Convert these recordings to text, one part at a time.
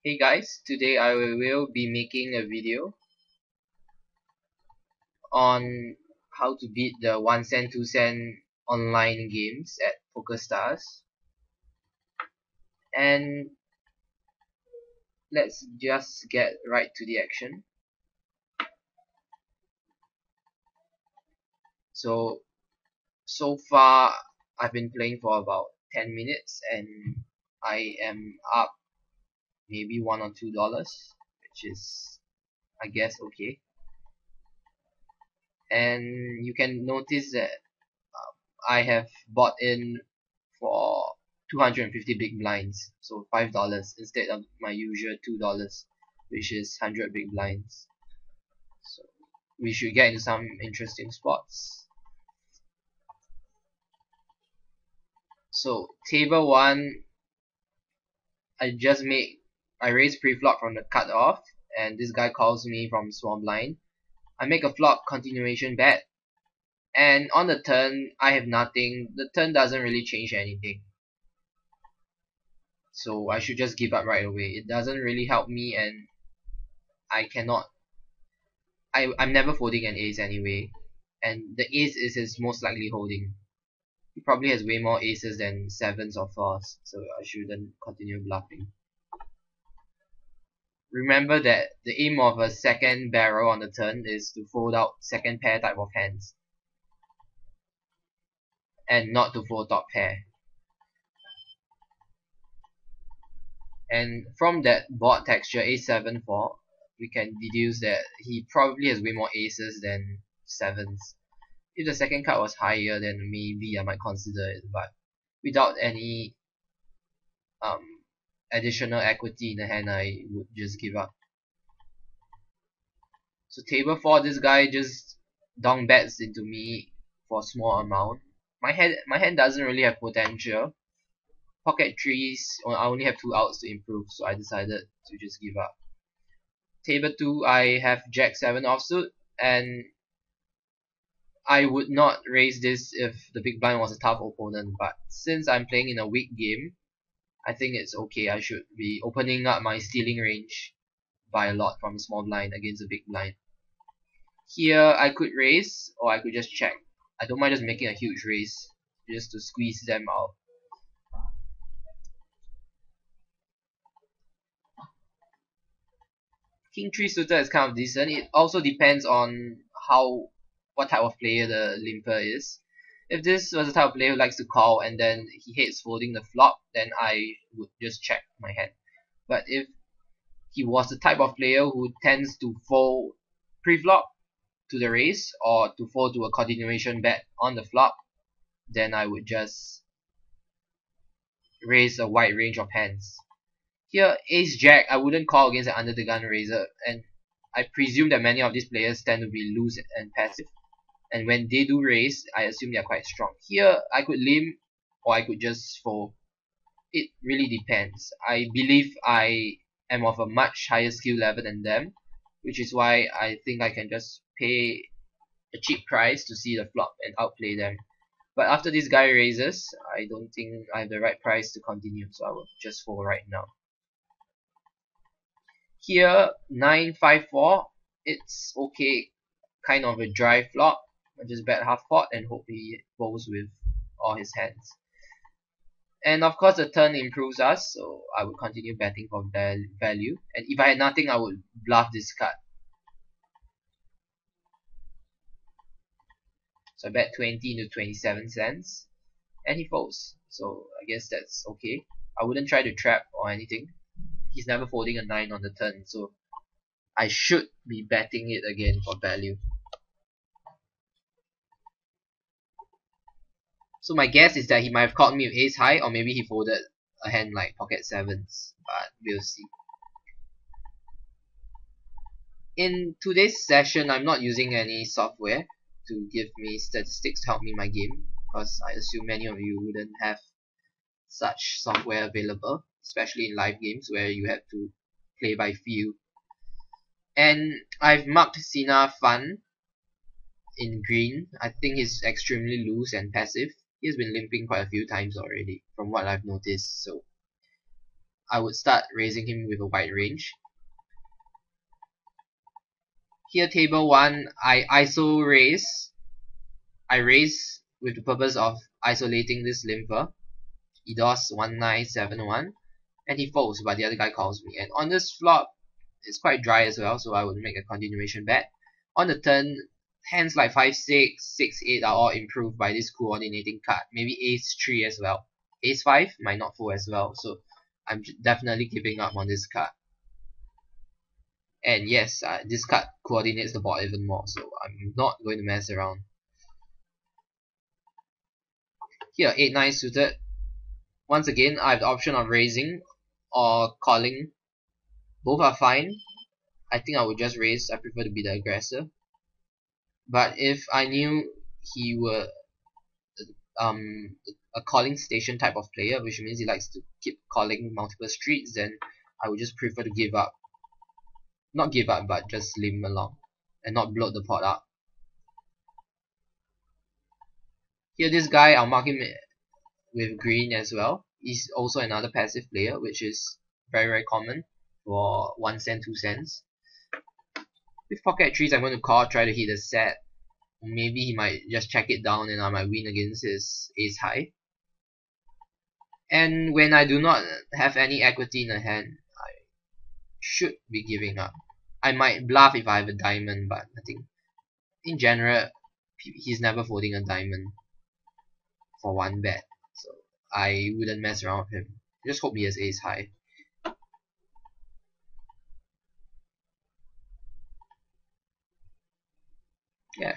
Hey guys, today I will be making a video on how to beat the 1 cent 2 cent online games at PokerStars. And let's just get right to the action. So far I've been playing for about 10 minutes and I am up maybe $1 or $2, which is I guess okay. And you can notice that I have bought in for 250 big blinds, so $5 instead of my usual $2, which is 100 big blinds. So we should get into some interesting spots. So table 1, I raise pre-flop from the cutoff, and this guy calls me from small blind. I make a flop continuation bet, and on the turn I have nothing. The turn doesn't really change anything, so I should just give up right away. It doesn't really help me, and I'm never folding an ace anyway, and the ace is his most likely holding. He probably has way more aces than sevens or fours, so I shouldn't continue bluffing. Remember that the aim of a second barrel on the turn is to fold out second pair type of hands, and not to fold top pair. And from that board texture A7-4, we can deduce that he probably has way more aces than sevens. If the second card was higher, then maybe I might consider it, but without any additional equity in the hand, I would just give up. So table 4, this guy just down bets into me for a small amount. My hand doesn't really have potential. Pocket 3s, I only have 2 outs to improve, so I decided to just give up. Table 2, I have Jack 7 offsuit, and I would not raise this if the big blind was a tough opponent, but since I'm playing in a weak game, I think it's okay. I should be opening up my stealing range by a lot from the small blind against the big blind. Here I could raise, or I could just check. I don't mind just making a huge raise just to squeeze them out. King 3 suited is kind of decent. It also depends on what type of player the limper is. If this was a type of player who likes to call and then he hates folding the flop, then I would just check my hand. But if he was the type of player who tends to fold pre-flop to the raise or to fold to a continuation bet on the flop, then I would just raise a wide range of hands. Here, Ace Jack, I wouldn't call against an under the gun raiser, and I presume that many of these players tend to be loose and passive, and when they do raise, I assume they are quite strong. Here, I could limp, or I could just fold. It really depends. I believe I am of a much higher skill level than them, which is why I think I can just pay a cheap price to see the flop and outplay them. But after this guy raises, I don't think I have the right price to continue, so I will just fold right now. Here, 9-5-4, it's okay, kind of a dry flop. I just bet half pot and hope he folds with all his hands. And of course the turn improves us, so I would continue betting for value. And if I had nothing, I would bluff this card. So I bet 20 into 27 cents, and he folds. So I guess that's okay. I wouldn't try to trap or anything. He's never folding a 9 on the turn, so I should be betting it again for value. So my guess is that he might have caught me with ace high, or maybe he folded a hand like pocket sevens, but we'll see. In today's session, I'm not using any software to give me statistics to help me in my game, because I assume many of you wouldn't have such software available, especially in live games where you have to play by feel. And I've marked Sina Fun in green. I think he's extremely loose and passive. He's been limping quite a few times already from what I've noticed, so I would start raising him with a wide range. Here table 1, I ISO raise. I raise with the purpose of isolating this limper. He does 1971 and he folds, but the other guy calls me. And on this flop, it's quite dry as well, so I would make a continuation bet. On the turn, hands like 5-6, 6-8 are all improved by this coordinating card. Maybe ace-3 as well. Ace-5 might not fold as well, so I'm definitely giving up on this card. And yes, this card coordinates the board even more, so I'm not going to mess around. Here, 8-9 suited. Once again, I have the option of raising or calling. Both are fine. I think I would just raise. I prefer to be the aggressor. But if I knew he were a calling station type of player, which means he likes to keep calling multiple streets, then I would just prefer to give up. Not give up, but just limp along and not bloat the pot up. Here, this guy, I'll mark him with green as well. He's also another passive player, which is very common for 1 cent, 2 cents. With pocket trees, I'm going to call, try to hit a set. Maybe he might just check it down and I might win against his ace high. And when I do not have any equity in the hand, I should be giving up. I might bluff if I have a diamond, but I think in general, he's never folding a diamond for one bet. So I wouldn't mess around with him. Just hope he has ace high. Yeah.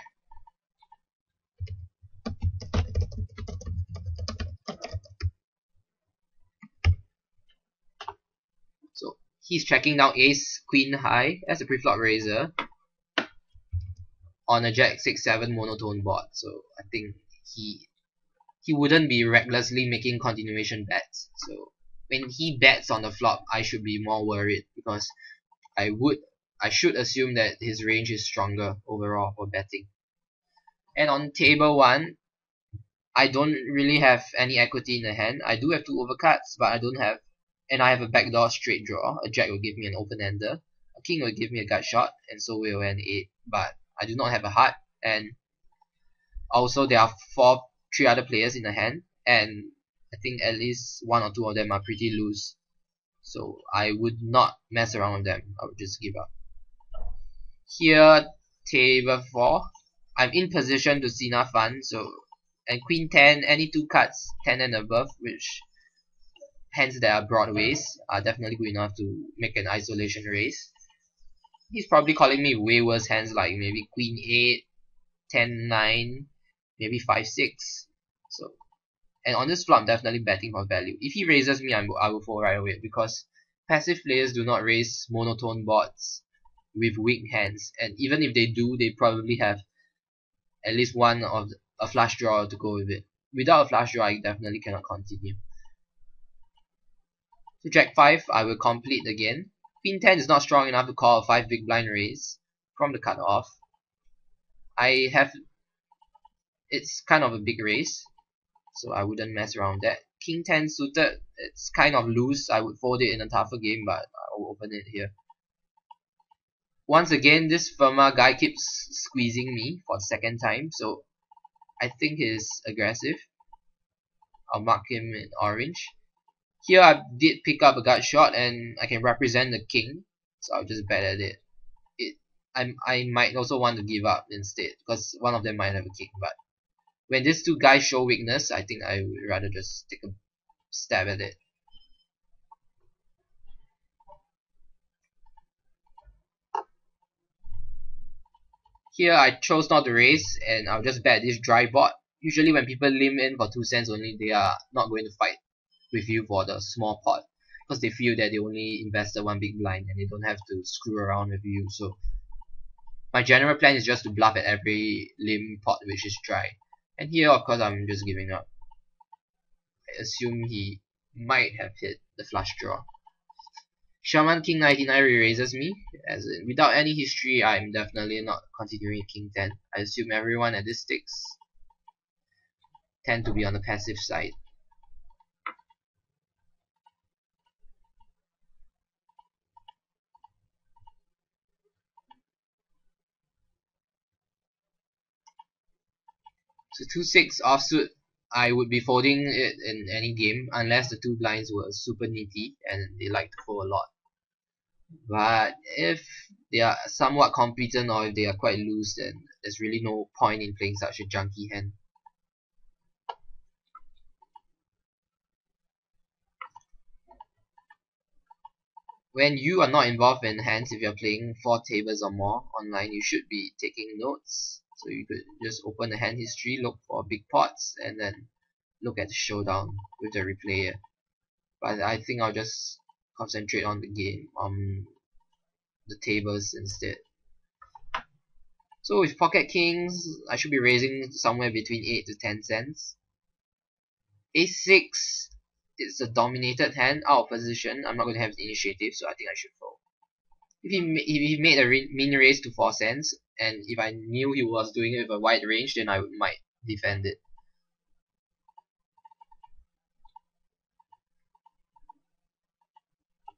So he's checking down ace queen high as a preflop raiser on a jack 6-7 monotone board. So I think he wouldn't be recklessly making continuation bets. So when he bets on the flop, I should be more worried because I should assume that his range is stronger overall for betting. And on table 1, I don't really have any equity in the hand. I do have 2 overcuts, but I don't have, and I have a backdoor straight draw. A jack will give me an open-ender. A king will give me a gut shot, and so will an 8. But I do not have a heart, and also there are 3 other players in the hand, and I think at least 1 or 2 of them are pretty loose. So I would not mess around with them. I would just give up. Here, table 4. I'm in position to see enough fun, so and queen 10, any 2 cards 10 and above, which hands that are broadways are definitely good enough to make an isolation raise. He's probably calling me way worse hands like maybe queen 8, 10, 9, maybe 5, 6. So, and on this flop I'm definitely betting for value. If he raises me, I will fold right away because passive players do not raise monotone boards with weak hands, and even if they do, they probably have at least one of a flush draw to go with it. Without a flush draw, I definitely cannot continue. So jack 5, I will complete again. Queen 10 is not strong enough to call a 5 big blind raise from the cutoff. It's kind of a big raise, so I wouldn't mess around that. King 10 suited, it's kind of loose. I would fold it in a tougher game, but I will open it here. Once again, this Firma guy keeps squeezing me for the second time, so I think he's aggressive. I'll mark him in orange. Here I did pick up a gut shot and I can represent the king, so I'll just bet at it. I might also want to give up instead because one of them might have a king, but when these 2 guys show weakness, I think I would rather just take a stab at it. Here I chose not to raise and I'll just bet this dry board. Usually when people limp in for 2 cents only, they are not going to fight with you for the small pot because they feel that they only invested 1 big blind and they don't have to screw around with you. So my general plan is just to bluff at every limp pot which is dry. And here of course I'm just giving up. I assume he might have hit the flush draw. Shaman King 99 re-raises me, as in, without any history I'm definitely not continuing King 10. I assume everyone at this stakes tend to be on the passive side. So 2-6 offsuit, I would be folding it in any game unless the two blinds were super nitty and they like to fold a lot. But if they are somewhat competent or if they are quite loose, then there's really no point in playing such a junky hand. When you are not involved in hands, if you're playing 4 tables or more online, you should be taking notes. So you could just open the hand history, look for big pots, and then look at the showdown with the replayer. But I think I'll just concentrate on the game, on the tables instead. So with pocket kings, I should be raising somewhere between 8 to 10 cents. Ace-6 is a dominated hand out of position. I'm not going to have the initiative, so I think I should fold. If he made a min raise to 4 cents, and if I knew he was doing it with a wide range, then I might defend it.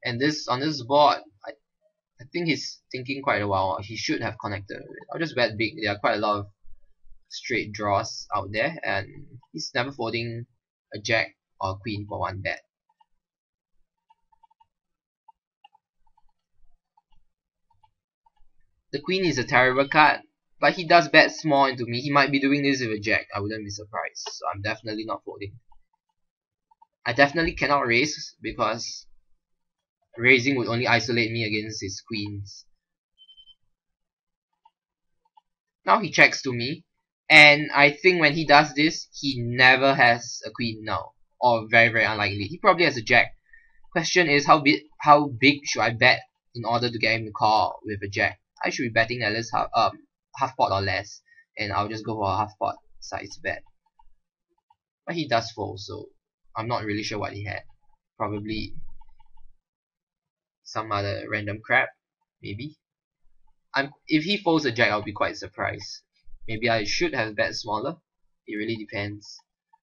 And on this board, I think he's thinking quite a while. He should have connected. I'll just bet big. There are quite a lot of straight draws out there, and he's never folding a jack or a queen for one bet. The queen is a terrible card, but he does bet small into me. He might be doing this with a jack. I wouldn't be surprised. So I'm definitely not folding. I definitely cannot raise because raising would only isolate me against his queens. Now he checks to me, and I think when he does this, he never has a queen now, or very very unlikely. He probably has a jack. Question is how big should I bet in order to get him to call with a jack? I should be betting at least half pot or less, and I'll just go for a half pot size bet. But he does fold, so I'm not really sure what he had. Probably some other random crap, maybe. If he folds a jack, I'll be quite surprised. Maybe I should have bet smaller. It really depends.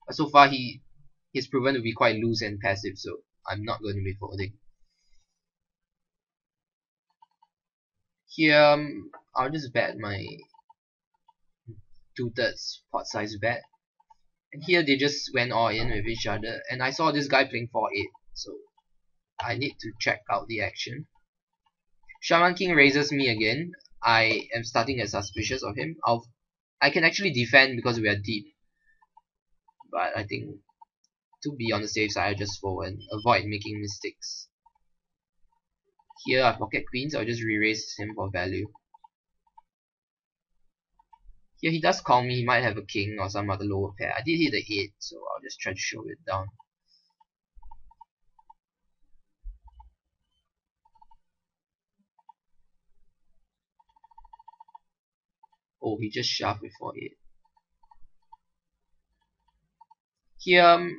But so far he's proven to be quite loose and passive, so I'm not going to be folding. Here, I'll just bet my 2/3 pot size bet. And here they just went all in with each other. And I saw this guy playing 4-8, so I need to check out the action. Shaman King raises me again. I am starting to get suspicious of him. I can actually defend because we are deep. But I think to be on the safe side, I just fold and avoid making mistakes. Here I pocket queens, I'll just re-raise him for value. Here he does call me, he might have a king or some other lower pair. I did hit the 8, so I'll just try to show it down. Oh, he just shoved with 4-8. Here,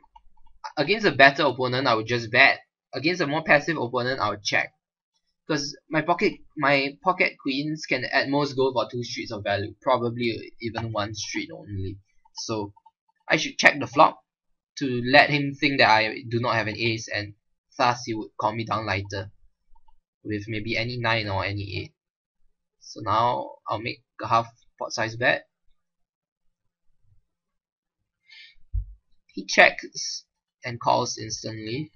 against a better opponent, I would just bet. Against a more passive opponent, I would check. Because my pocket queens can at most go for 2 streets of value, probably even 1 street only. So I should check the flop to let him think that I do not have an ace, and thus he would call me down lighter with maybe any 9 or any 8. So now I'll make a half pot size bet. He checks and calls instantly.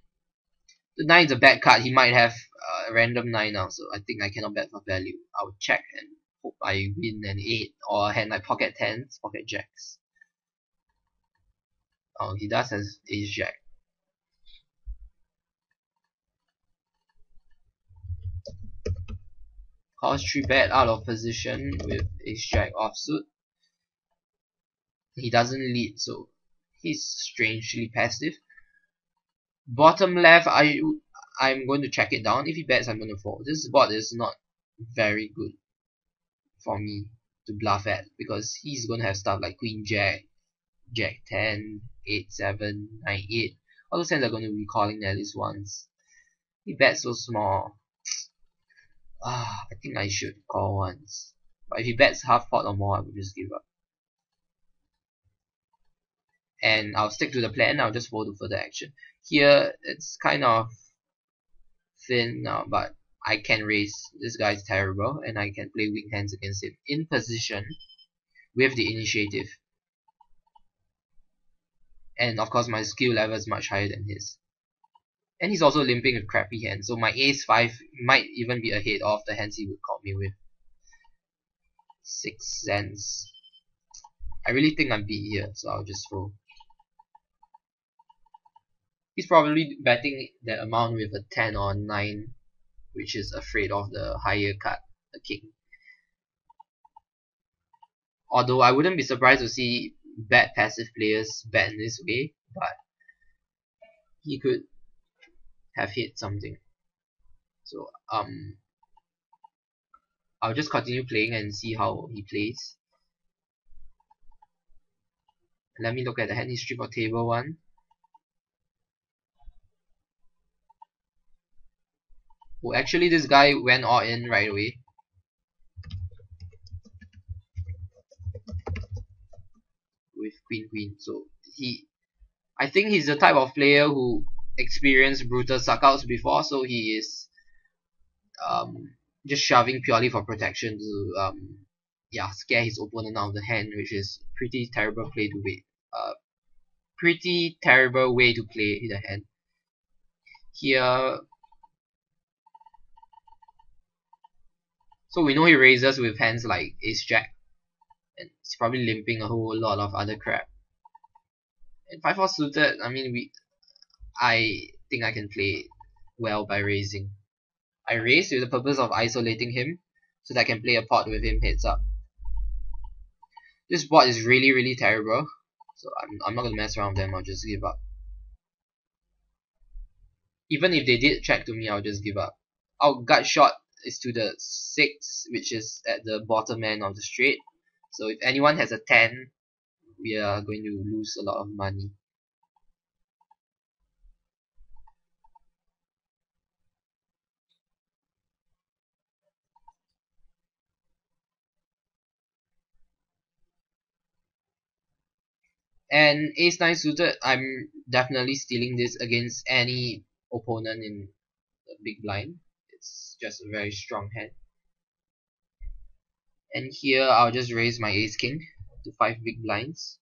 The 9 is a bad card. He might have a random 9 now, so I think I cannot bet for value. I would check and hope I win an 8 or a hand like pocket 10s, pocket jacks. Oh, he does has ace jack. Calls 3-bet out of position with ace jack offsuit. He doesn't lead, so he's strangely passive. Bottom left, I'm going to check it down. If he bets, I'm going to fold. This board is not very good for me to bluff at because he's going to have stuff like queen jack, jack 10, 8, 7, 9, 8. All those hands are going to be calling at least once. He bets so small. I think I should call once. But if he bets half pot or more, I will just give up. And I'll stick to the plan. I'll just fold to further action. Here, it's kind of thin now, but I can raise. This guy is terrible, and I can play weak hands against him in position with the initiative. and of course my skill level is much higher than his. And he's also limping a crappy hand, so my ace 5 might even be ahead of the hands he would call me with. 6 cents. I really think I'm beat here, so I'll just fold. He's probably betting that amount with a 10 or 9, which is afraid of the higher card, the king. Although I wouldn't be surprised to see bad passive players bet in this way, but he could have hit something. So I'll just continue playing and see how he plays. Let me look at the hand history for table 1. Oh, actually this guy went all in right away. With queen. So I think he's the type of player who experienced brutal suckouts before, so he is just shoving purely for protection to scare his opponent out of the hand, which is pretty terrible play to wait. Pretty terrible way to play the hand. Here, so we know he raises with hands like ace jack, and he's probably limping a whole lot of other crap. And 5-4 suited, I think I can play well by raising. I raise with the purpose of isolating him, so that I can play a pot with him heads up. This board is really terrible, so I'm not gonna mess around with them. I'll just give up. Even if they did check to me, I'll just give up. Our gut shot is to the 6, which is at the bottom end of the straight. So if anyone has a 10, we are going to lose a lot of money. And ace 9 suited, I'm definitely stealing this against any opponent in the big blind. It's just a very strong hand. And here I'll just raise my ace king to 5 big blinds.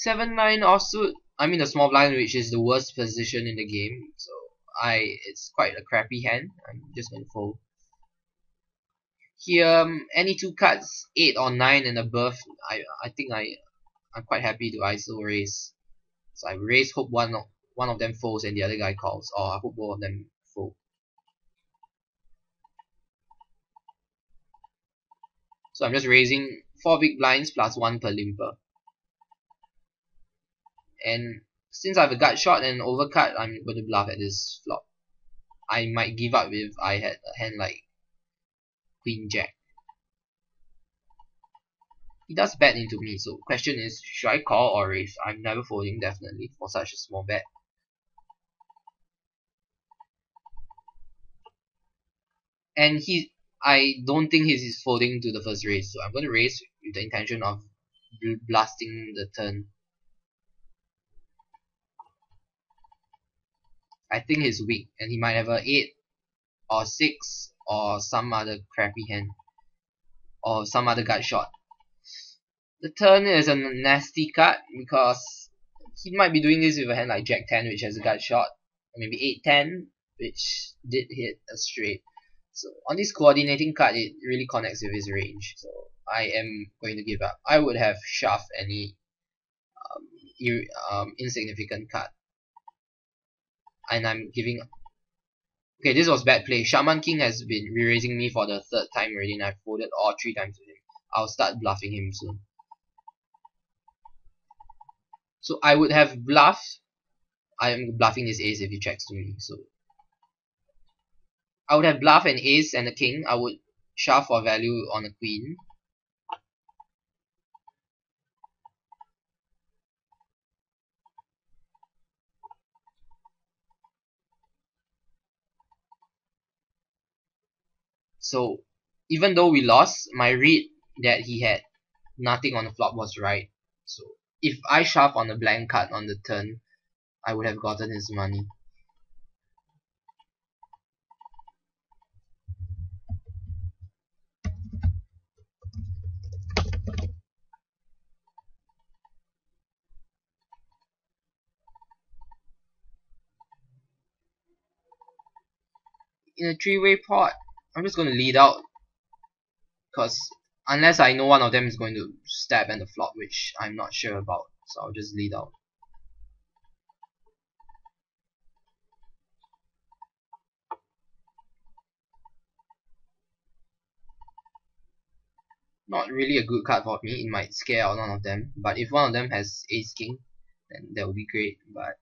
7-9 offsuit, the small blind, which is the worst position in the game, so it's quite a crappy hand. I'm just gonna fold. Here, any 2 cards, 8 or 9 and above, I think I'm quite happy to ISO raise. So I raise, hope one of them folds and the other guy calls, or I hope both of them fold. So I'm just raising 4 big blinds plus 1 per limper. And since I have a gut shot and an overcut, I'm going to bluff at this flop. I might give up if I had a hand like Queen Jack. He does bet into me, so question is, should I call or raise? I'm never folding definitely for such a small bet. And I don't think he's folding to the first raise, so I'm going to raise with the intention of blasting the turn. I think he's weak, and he might have a 8 or 6 or some other crappy hand, or some other gut shot. The turn is a nasty card because he might be doing this with a hand like Jack 10, which has a gut shot, or maybe 8-10, which did hit a straight. So on this coordinating card, it really connects with his range. So I am going to give up. I would have shoved any insignificant card, and I'm giving up. Okay, this was bad play. Shaman King has been re-raising me for the 3rd time already, and I've folded all 3 times with him. I'll start bluffing him soon. So I would have bluffed. I am bluffing this ace if he checks to me. So I would have bluffed an ace and a king. I would shove for value on a queen. So even though we lost, my read that he had nothing on the flop was right. So if I shove on a blank card on the turn, I would have gotten his money. in a three-way pot, I'm just going to lead out, because unless I know one of them is going to stab and the flop, which I'm not sure about, so I'll just lead out. Not really a good card for me. It might scare out one of them, but if one of them has ace king, then that would be great. But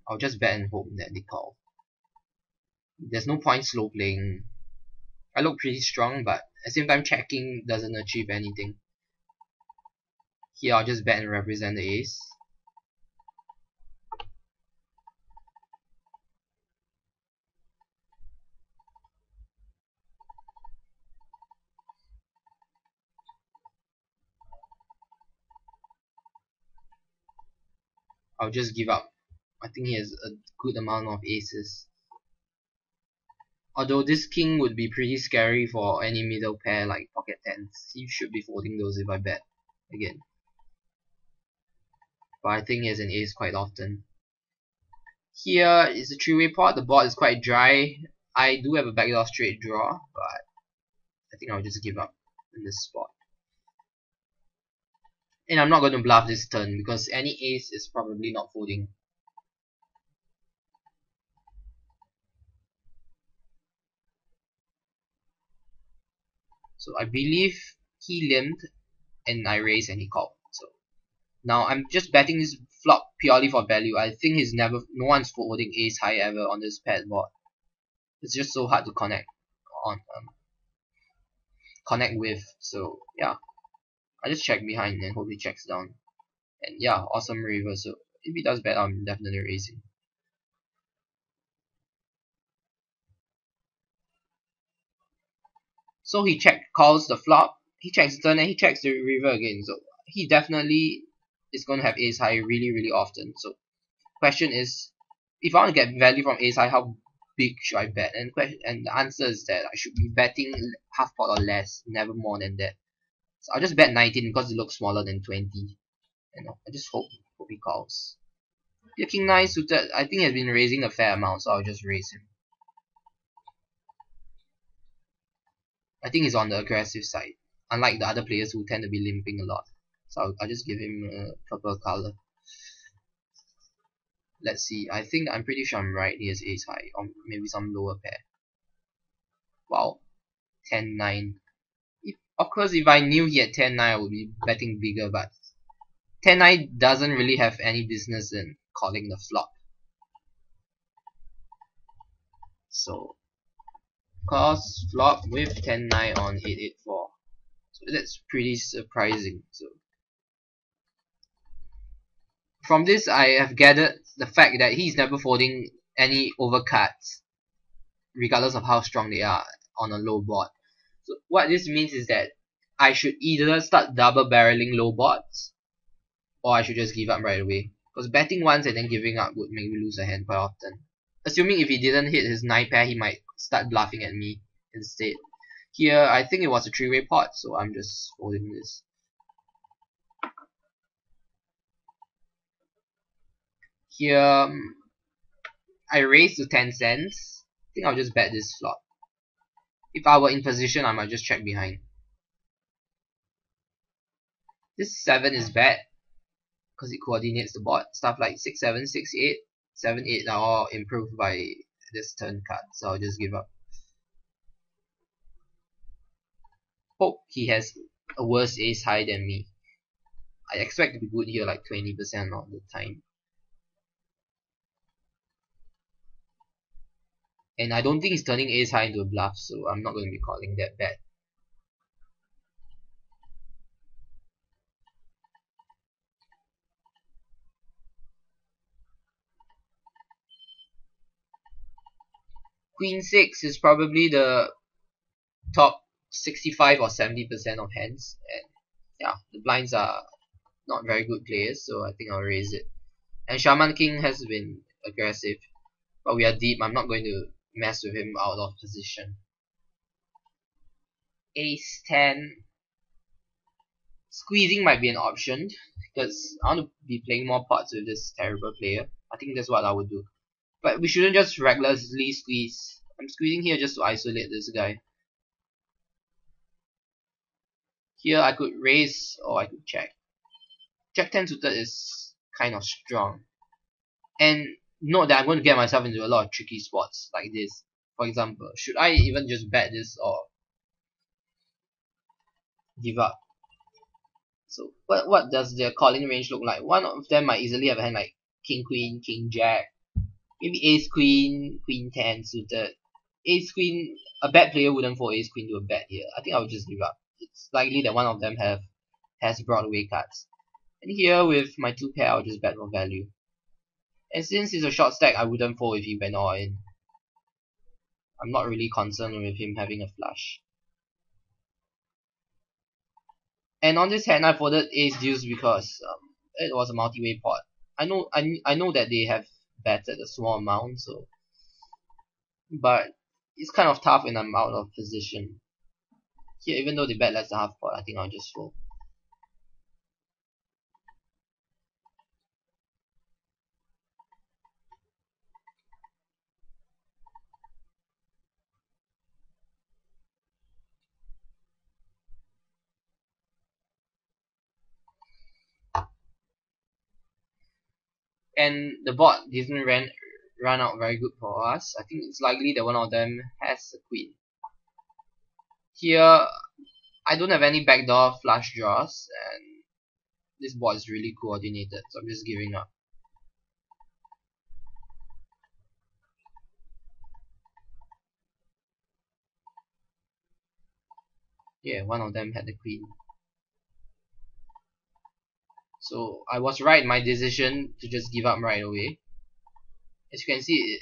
I'll just bet and hope that they call. There's no point slow playing. I look pretty strong, but at the same time checking doesn't achieve anything. Here I'll just bet and represent the ace. I'll just give up. I think he has a good amount of aces. Although this king would be pretty scary for any middle pair like pocket tens. He should be folding those if I bet again. But I think he has an ace quite often. Here is a three-way pot. The board is quite dry. I do have a backdoor straight draw, but I think I'll just give up in this spot. And I'm not going to bluff this turn because any ace is probably not folding. So I believe he limped and I raised and he called. So now I'm just betting this flop purely for value. I think no one's folding ace high ever on this paired board. It's just so hard to connect with. So yeah, I just check behind and hope he checks down. And yeah, awesome river. So if he does bet, I'm definitely raising. So he calls the flop, he checks the turn, and he checks the river again. So he definitely is going to have ace high really often. So question is, if I want to get value from ace high, how big should I bet? And the answer is that I should be betting half pot or less, never more than that. So I'll just bet 19 because it looks smaller than 20. And I just hope he calls. Yeah, king 9 suited, I think he has been raising a fair amount, so I'll just raise him. I think he's on the aggressive side, unlike the other players who tend to be limping a lot. So I'll just give him a purple color. Let's see, I'm pretty sure I'm right. He has ace high, or maybe some lower pair. Wow, 10-9. Of course, if I knew he had 10-9, I would be betting bigger, but 10-9 doesn't really have any business in calling the flop. So calls flop with 10-9 on 8-8-4. So that's pretty surprising. So from this, I have gathered the fact that he's never folding any overcuts, regardless of how strong they are on a low board. So what this means is that I should either start double barreling low boards, or I should just give up right away. Because betting once and then giving up would make me lose a hand quite often. Assuming if he didn't hit his 9 pair, he might start bluffing at me instead. Here, I think it was a three-way pot, so I'm just folding this. Here, I raised to 10 cents. I think I'll just bet this flop. If I were in position, I might just check behind. This 7 is bad because it coordinates the board. Stuff like 6-7, 6-8, 7-8 are all improved by this turn card, so I'll just give up. Hope he has a worse ace high than me. I expect to be good here like 20% of the time. And I don't think he's turning ace high into a bluff, so I'm not going to be calling that bad. Queen 6 is probably the top 65 or 70% of hands, and yeah, the blinds are not very good players, so I think I'll raise it. And Shaman King has been aggressive, but we are deep. I'm not going to mess with him out of position. Ace 10. Squeezing might be an option because I want to be playing more pots with this terrible player. I think that's what I would do. But we shouldn't just recklessly squeeze. I'm squeezing here just to isolate this guy. Here I could raise or I could check. Jack 10 suited is kind of strong. And note that I'm going to get myself into a lot of tricky spots like this. For example, should I even just bet this or give up? So what does their calling range look like? One of them might easily have a hand like King Queen, King Jack, maybe Ace Queen, Queen 10 suited. Ace Queen, a bad player wouldn't fold Ace Queen to a bet here. I think I would just give up. It's likely that one of them has Broadway cards. And here with my two pair, I'll just bet for value. And since it's a short stack, I wouldn't fold if he went all in. I'm not really concerned with him having a flush. And on this hand, I folded Ace Deuce because it was a multi-way pot. I know that they have betted a small amount, so but it's kind of tough when I'm out of position. Here, even though they bet less than half pot, I think I'll just fold. And the board didn't run out very good for us. I think it's likely that one of them has a queen. Here, I don't have any backdoor flush draws, and this board is really coordinated, so I'm just giving up. Yeah, one of them had the queen. So I was right in my decision to just give up right away. As you can see,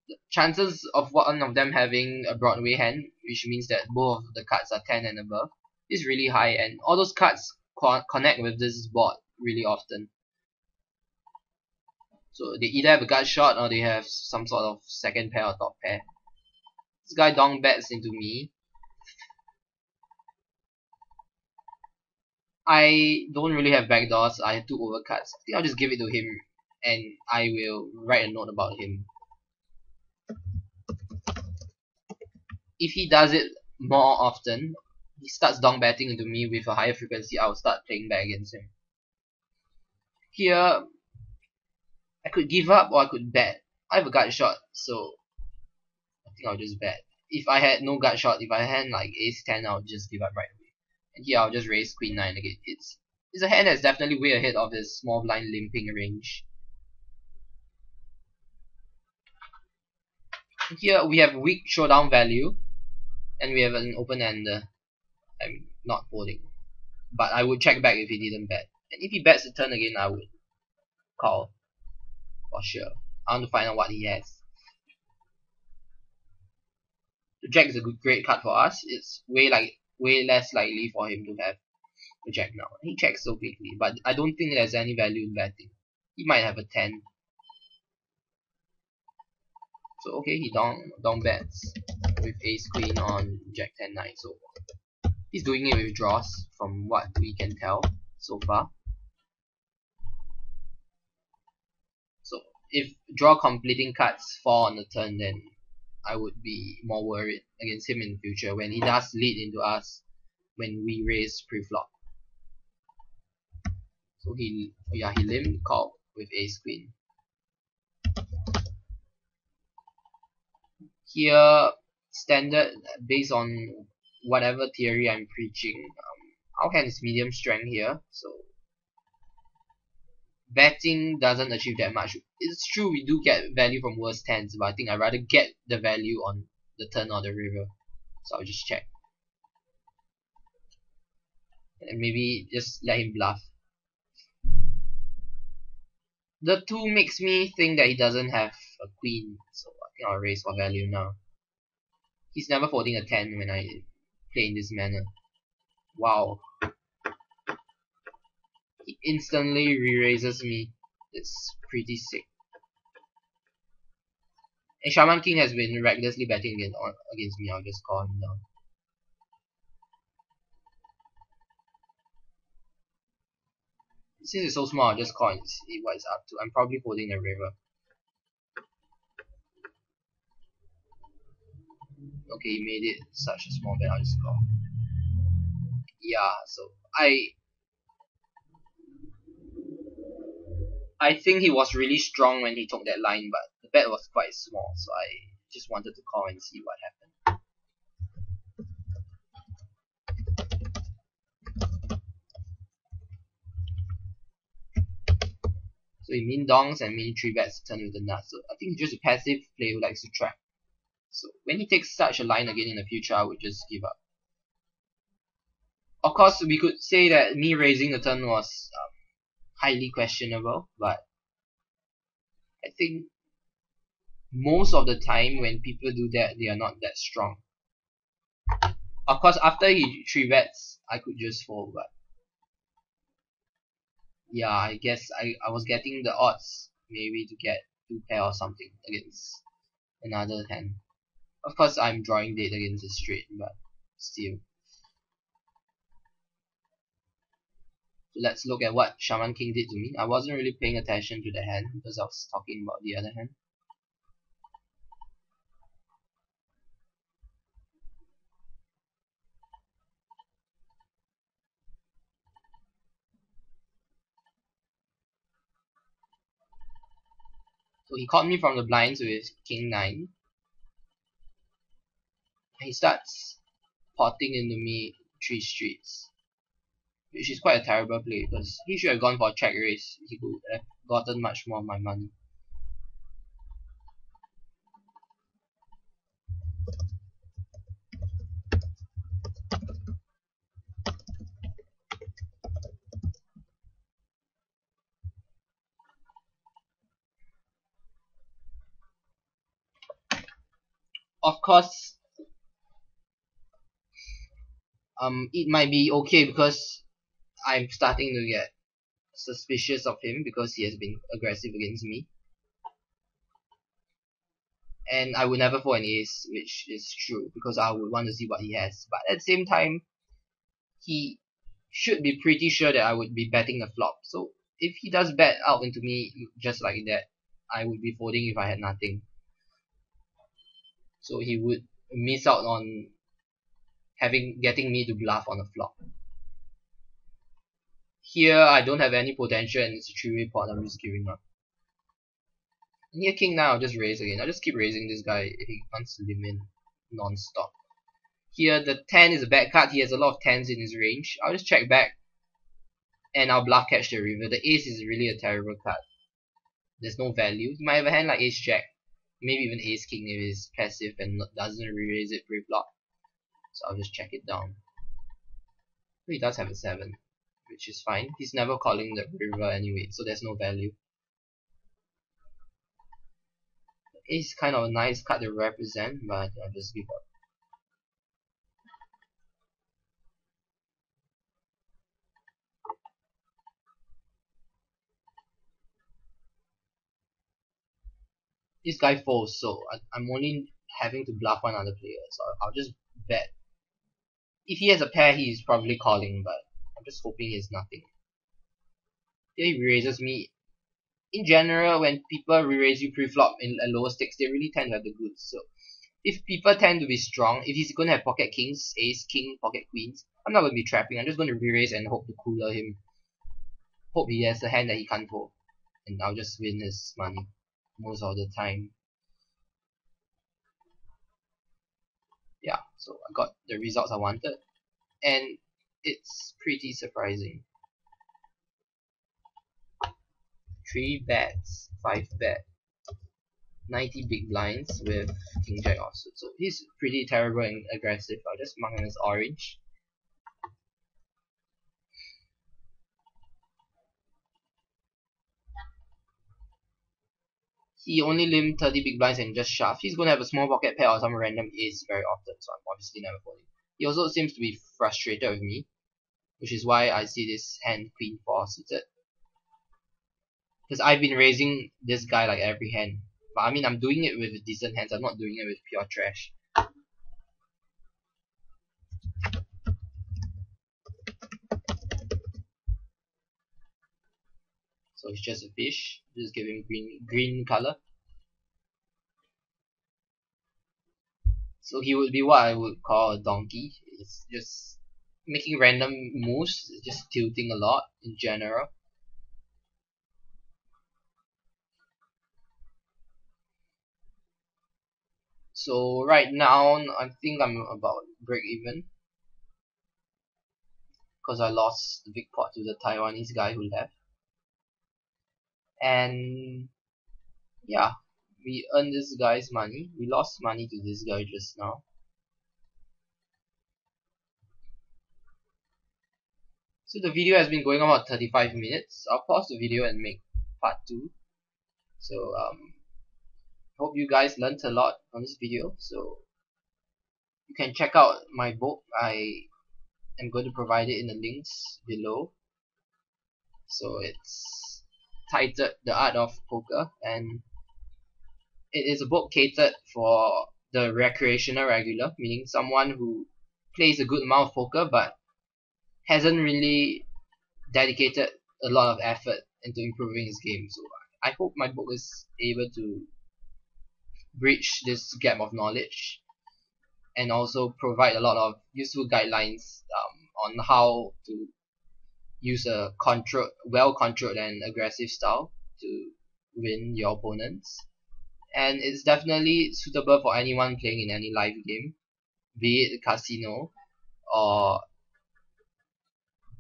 the chances of one of them having a Broadway hand, which means that both of the cards are 10 and above, is really high, and all those cards connect with this board really often. So they either have a gut shot or they have some sort of second pair or top pair. This guy dong bets into me. I don't really have backdoors. I have two overcuts. I think I'll just give it to him and I will write a note about him. If he does it more often, he starts dong betting into me with a higher frequency, I'll start playing back against him. Here, I could give up or I could bet. I have a gut shot, so I think I'll just bet. If I had no gut shot, if I had like ace 10, I'll just give up right away. And here I'll just raise queen 9 again. It's a hand that's definitely way ahead of his small blind limping range. And here we have weak showdown value, and we have an open ender. I'm not folding, but I would check back if he didn't bet. And if he bets the turn again, I would call for sure. I want to find out what he has. The jack is a great card for us. It's way less likely for him to have a jack now. He checks so quickly, but I don't think there's any value in betting. He might have a 10. So okay, he dong bets with ace queen on jack 10 9. So he's doing it with draws from what we can tell so far. So if draw completing cards fall on the turn, then I would be more worried against him in the future when he does lead into us when we raise pre-flop. So he limp called with ace queen. Here, standard based on whatever theory I'm preaching, our hand is medium strength here, so betting doesn't achieve that much. It's true we do get value from worse tens, but I think I'd rather get the value on the turn or the river. So I'll just check. And maybe just let him bluff. The 2 makes me think that he doesn't have a queen, so I think I'll raise for value now. He's never folding a 10 when I play in this manner. Wow. He instantly re-raises me. It's pretty sick. And Shaman King has been recklessly betting against me. I'll just call him down. Since it's so small, I'll just call and see what it's up to. I'm probably folding a river. Okay, he made it such a small bet. I'll just call. Yeah, so I think he was really strong when he took that line, but the bet was quite small, so I just wanted to call and see what happened. So he min dongs and min 3 bets to turn with the nuts. So I think he's just a passive player who likes to trap. So when he takes such a line again in the future, I would just give up. Of course, we could say that me raising the turn was highly questionable, but I think most of the time when people do that, they are not that strong. Of course, after he 3 bets, I could just fold, but yeah, I guess I was getting the odds maybe to get 2 pair or something against another hand. Of course, I'm drawing dead against a straight, but still. So let's look at what Shaman King did to me. I wasn't really paying attention to the hand because I was talking about the other hand. So he caught me from the blinds with King 9. He starts potting into me 3 streets, which is quite a terrible play because he should have gone for a check raise. He could have gotten much more of my money. Of course, it might be okay because I'm starting to get suspicious of him because he has been aggressive against me. And I would never fold an ace, which is true because I would want to see what he has. But at the same time, he should be pretty sure that I would be betting the flop. So if he does bet out into me just like that, I would be folding if I had nothing. So he would miss out on getting me to bluff on the flop. Here I don't have any potential and it's a 3-way pot. I'm just giving up. And here king now, I'll just raise again. I'll just keep raising this guy if he wants to limit non-stop. Here the 10 is a bad card. He has a lot of 10s in his range. I'll just check back and I'll bluff catch the river. The ace is really a terrible card. There's no value. He might have a hand like ace jack, maybe even ace king if he's passive and doesn't re-raise it pre-flop. So I'll just check it down. He does have a 7, which is fine. He's never calling the river anyway, so there's no value. Ace is kind of a nice card to represent, but I'll just give up. This guy folds, so I'm only having to bluff one other player, so I'll just bet. If he has a pair, he's probably calling, but I'm just hoping he has nothing. Here he raises me. In general, when people re-raise you pre-flop in a lower stakes, they really tend to have the goods. So if people tend to be strong, if he's going to have pocket kings, ace, king, pocket queens, I'm not going to be trapping. I'm just going to re-raise and hope to cooler him. Hope he has a hand that he can't fold. And I'll just win his money most of the time. Yeah, so I got the results I wanted. And it's pretty surprising. 3 bets, 5 bet, 90 big blinds with king jack offsuit. So he's pretty terrible and aggressive. I'll just mark him as orange. He only limb 30 big blinds and just shove. He's gonna have a small pocket pair or some random ace very often, so I'm obviously never folding. He also seems to be frustrated with me, which is why I see this hand queen 4 suited. Because I've been raising this guy like every hand. But I mean, I'm doing it with decent hands, I'm not doing it with pure trash. So it's just a fish. Just give him green color. So he would be what I would call a donkey. It's just making random moves, just tilting a lot in general. So right now, I think I'm about break even because I lost the big pot to the Taiwanese guy who left. And yeah, we earned this guy's money. We lost money to this guy just now. So the video has been going on about 35 minutes. I'll pause the video and make part 2. So hope you guys learned a lot on this video. So you can check out my book. I am going to provide it in the links below. So it's titled The Art of Poker, and it is a book catered for the recreational regular, meaning someone who plays a good amount of poker but hasn't really dedicated a lot of effort into improving his game. So I hope my book is able to bridge this gap of knowledge and also provide a lot of useful guidelines on how to use a well controlled and aggressive style to win your opponents. And it's definitely suitable for anyone playing in any live game, be it a casino or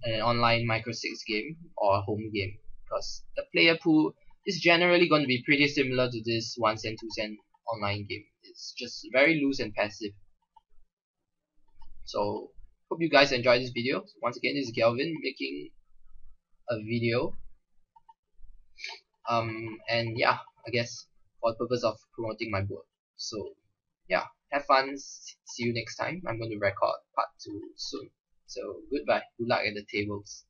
an online micro 6 game or a home game, because the player pool is generally going to be pretty similar to this 1 cent 2 cent online game. It's just very loose and passive. So hope you guys enjoyed this video. Once again, this is Galvin making a video, and yeah, I guess for the purpose of promoting my book. So yeah, have fun. See you next time. I'm going to record part 2 soon. So goodbye. Good luck at the tables.